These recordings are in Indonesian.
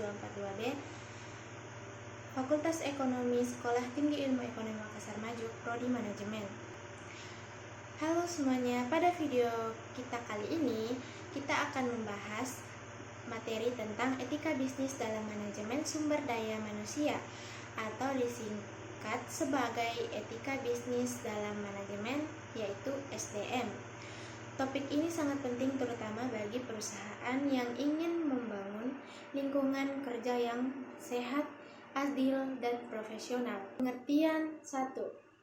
242D, Fakultas Ekonomi Sekolah Tinggi Ilmu Ekonomi Makassar Maju, Prodi Manajemen. Halo semuanya, pada video kita kali ini kita akan membahas materi tentang etika bisnis dalam manajemen sumber daya manusia atau disingkat sebagai etika bisnis dalam manajemen, yaitu SDM. Topik ini sangat penting terutama bagi perusahaan yang ingin membangun lingkungan kerja yang sehat, adil, dan profesional. Pengertian 1.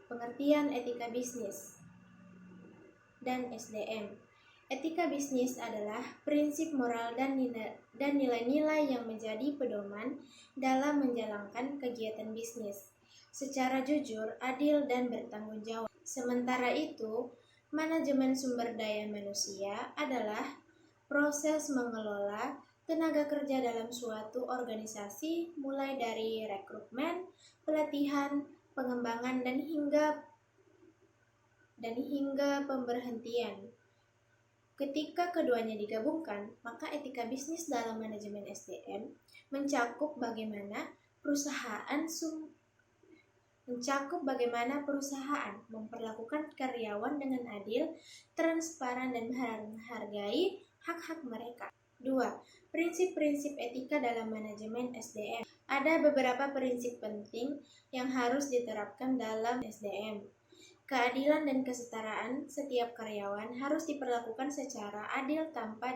Pengertian etika bisnis dan SDM. Etika bisnis adalah prinsip moral dan nilai-nilai yang menjadi pedoman dalam menjalankan kegiatan bisnis secara jujur, adil, dan bertanggung jawab. Sementara itu, manajemen sumber daya manusia adalah proses mengelola tenaga kerja dalam suatu organisasi mulai dari rekrutmen, pelatihan, pengembangan, dan hingga pemberhentian. Ketika keduanya digabungkan, maka etika bisnis dalam manajemen SDM mencakup bagaimana perusahaan memperlakukan karyawan dengan adil, transparan, dan menghargai hak-hak mereka. 2. Prinsip-prinsip etika dalam manajemen SDM. Ada beberapa prinsip penting yang harus diterapkan dalam SDM. Keadilan dan kesetaraan setiap karyawan harus diperlakukan secara adil tanpa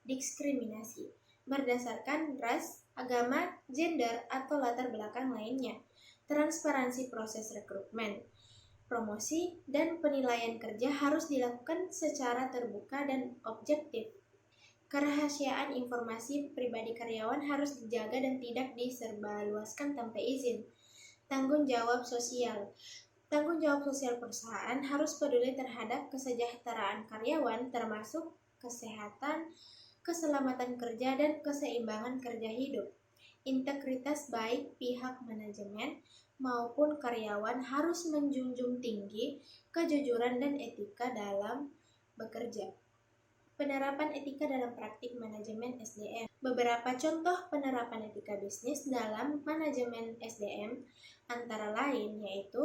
diskriminasi berdasarkan ras, agama, gender, atau latar belakang lainnya. Transparansi proses rekrutmen, promosi, dan penilaian kerja harus dilakukan secara terbuka dan objektif. Kerahasiaan informasi pribadi karyawan harus dijaga dan tidak disebarluaskan tanpa izin. Tanggung jawab sosial perusahaan harus peduli terhadap kesejahteraan karyawan, termasuk kesehatan, keselamatan kerja, dan keseimbangan kerja hidup. Integritas baik pihak manajemen maupun karyawan harus menjunjung tinggi kejujuran dan etika dalam bekerja. Penerapan etika dalam praktik manajemen SDM. Beberapa contoh penerapan etika bisnis dalam manajemen SDM antara lain yaitu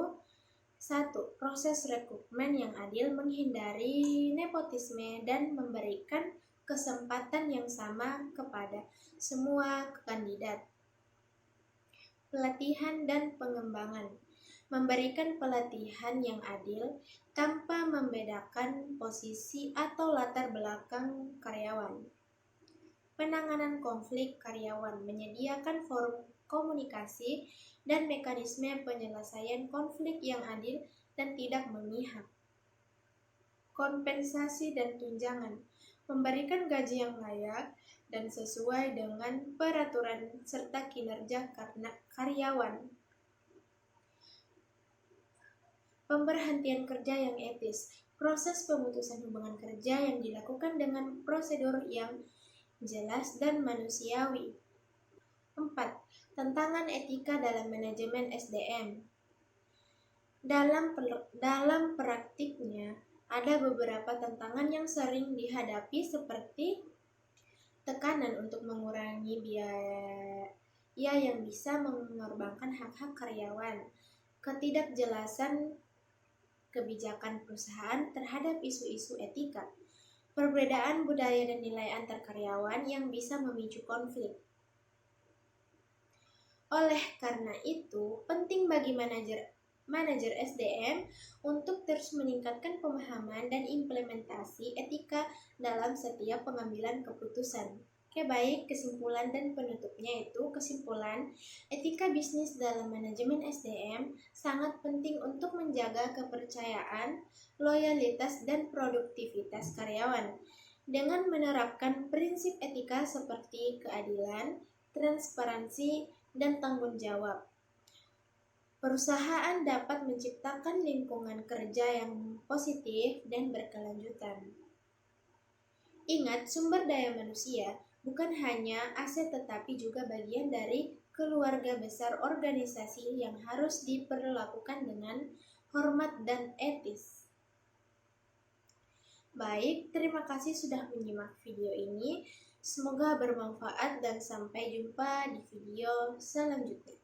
1. Proses rekrutmen yang adil, menghindari nepotisme dan memberikan kesempatan yang sama kepada semua kandidat. Pelatihan dan pengembangan. Memberikan pelatihan yang adil tanpa membedakan posisi atau latar belakang karyawan. Penanganan konflik karyawan. Menyediakan forum komunikasi dan mekanisme penyelesaian konflik yang adil dan tidak memihak. Kompensasi dan tunjangan. Memberikan gaji yang layak dan sesuai dengan peraturan serta kinerja karyawan. Pemberhentian kerja yang etis. Proses pemutusan hubungan kerja yang dilakukan dengan prosedur yang jelas dan manusiawi. 4. Tantangan etika dalam manajemen SDM. Dalam praktiknya, ada beberapa tantangan yang sering dihadapi seperti tekanan untuk mengurangi biaya yang bisa mengorbankan hak-hak karyawan, ketidakjelasan kebijakan perusahaan terhadap isu-isu etika, perbedaan budaya dan nilai antar karyawan yang bisa memicu konflik. Oleh karena itu, penting bagi manajer SDM untuk terus meningkatkan pemahaman dan implementasi etika dalam setiap pengambilan keputusan. Oke, baik, kesimpulan dan penutupnya itu kesimpulan, etika bisnis dalam manajemen SDM sangat penting untuk menjaga kepercayaan, loyalitas, dan produktivitas karyawan. Dengan menerapkan prinsip etika seperti keadilan, transparansi, dan tanggung jawab, perusahaan dapat menciptakan lingkungan kerja yang positif dan berkelanjutan. Ingat, sumber daya manusia bukan hanya aset tetapi juga bagian dari keluarga besar organisasi yang harus diperlakukan dengan hormat dan etis. Baik, terima kasih sudah menyimak video ini. Semoga bermanfaat dan sampai jumpa di video selanjutnya.